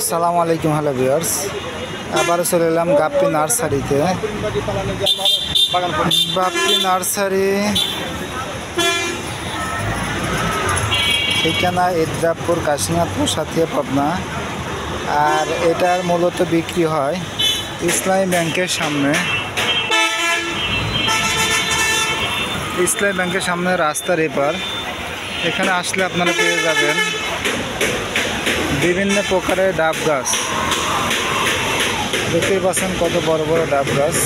আসসালামু আলাইকুম। Hello viewers, আবার চলে এলাম গাপ্পি নার্সারিতে। গাপ্পি নার্সারি ঠিকানা ইদ্রাপুর, কাশিনাথপুর, সাথিয়া, পাবনা। আর এটার মূলত বিক্রি হয় ইসলামী ব্যাংকের সামনে। ইসলামী ব্যাংকের সামনে রাস্তার এপার। এখানে আসলে আপনারা পেয়ে যাবেন বিভিন্ন প্রকারের ডাব গাছ। দেখতেই পাচ্ছেন কত বড় বড় ডাব গাছ,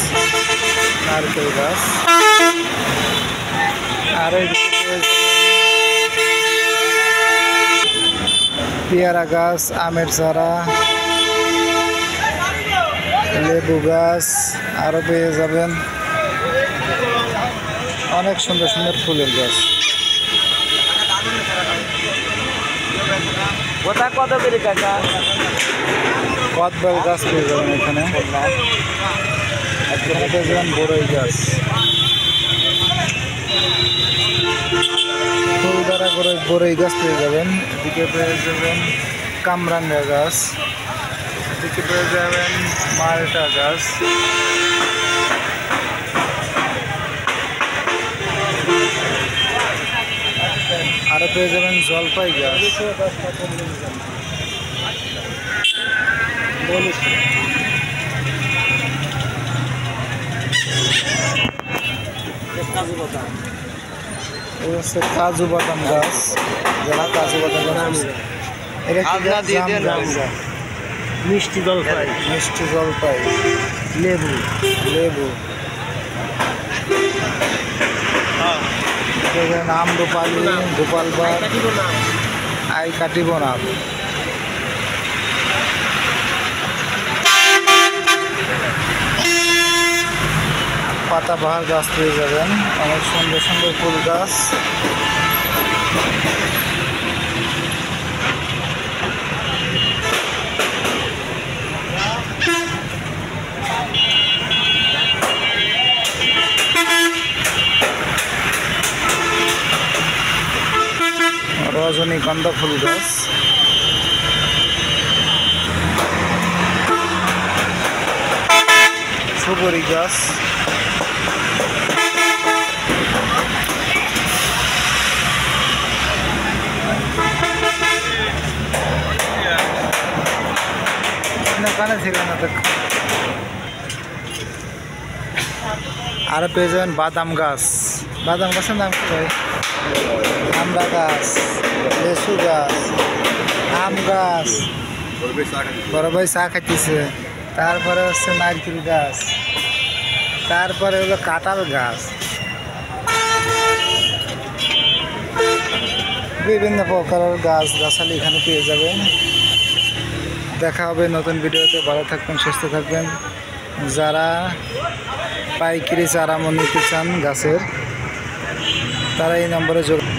নারকেল গাছ। আর পেয়ারা গাছ, আমের চারা, লেবু গাছ আরও পেয়ে যাবেন। অনেক সুন্দর সুন্দর ফুলের গাছ। কত করে কাকা? কদবেল গাছ পেয়ে যাবেন এখানে। পেয়ে যাবেন বড়ই গাছ, ফুল দ্বারা বড়ই গাছ পেয়ে যাবেন। এদিকে পেয়ে যাবেন কামরাঙ্গা গাছ, এদিকে পেয়ে যাবেন মালটা গাছ, আরও পেয়ে যাবেন জলপাই গাছ। কাজু বাদাম গাছ, যারা কাজু বাদাম গাছ। মিষ্টি জলপাই, মিষ্টি জলপাই, লেবু, লেবু, আম রূপালি, গোপাল বাগ, আই কাটিব না। পাতাবাহার গাছ পেয়ে যাবেন, অনেক সুন্দর সুন্দর ফুল গাছ। রজনীগন্ধা ফুল গাছ, সুপারি গাছ, কানে ছিল না। আর পেয়ে যাবেন বাদাম গাছ। বাদাম গাছের নাম কি ভাই? আমড়া গাছ, লেসু গাছ, আম গাছ, বড় ভাই চা খাইতেছে। তারপরে হচ্ছে নারকেল গাছ, তারপরে হলো কাঁঠাল গাছ। বিভিন্ন প্রকারের গাছ গাছালি এখানে পেয়ে যাবেন। দেখা হবে নতুন ভিডিওতে। ভালো থাকবেন, সুস্থ থাকবেন। যারা পাইকারি চারা নিতে চান গাছের, তারা এই নম্বরে যোগাযোগ।